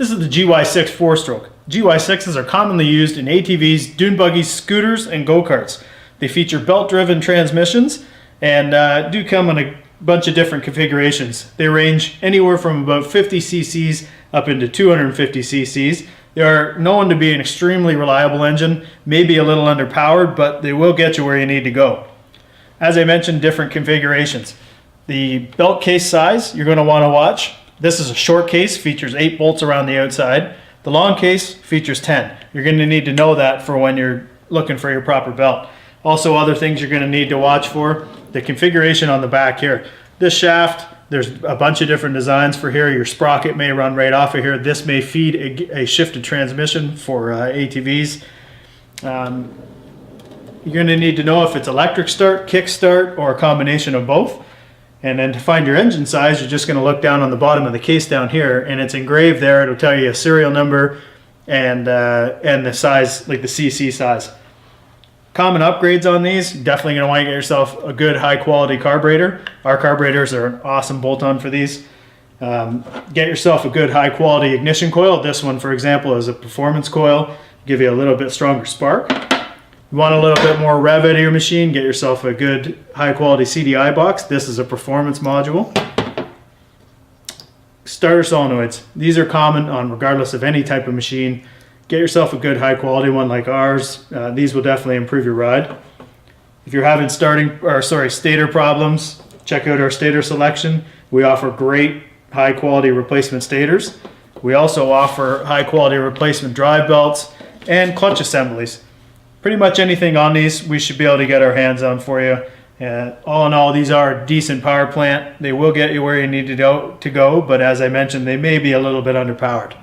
This is the GY6 4-stroke. GY6s are commonly used in ATVs, dune buggies, scooters, and go-karts. They feature belt-driven transmissions and do come in a bunch of different configurations. They range anywhere from about 50 cc's up into 250 cc's. They are known to be an extremely reliable engine, maybe a little underpowered, but they will get you where you need to go. As I mentioned, different configurations. The belt case size you're going to want to watch. This is a short case, features 8 bolts around the outside. The long case features 10. You're going to need to know that for when you're looking for your proper belt. Also, other things you're going to need to watch for, the configuration on the back here. This shaft, there's a bunch of different designs for here. Your sprocket may run right off of here. This may feed a shifted transmission for ATVs. You're going to need to know if it's electric start, kick start, or a combination of both. And then to find your engine size, you're just going to look down on the bottom of the case down here, and it's engraved there. It'll tell you a serial number and the size, like the CC size. Common upgrades on these, definitely going to want to get yourself a good high quality carburetor. Our carburetors are an awesome bolt-on for these. Get yourself a good high quality ignition coil. This one, for example, is a performance coil, give you a little bit stronger spark. You want a little bit more rev out of your machine, get yourself a good high quality CDI box. This is a performance module. Starter solenoids. These are common on regardless of any type of machine. Get yourself a good high quality one like ours. These will definitely improve your ride. If you're having stator problems, check out our stator selection. We offer great high quality replacement stators. We also offer high quality replacement drive belts and clutch assemblies. Pretty much anything on these we should be able to get our hands on for you. All in all, these are a decent power plant. They will get you where you need to go, but as I mentioned, they may be a little bit underpowered.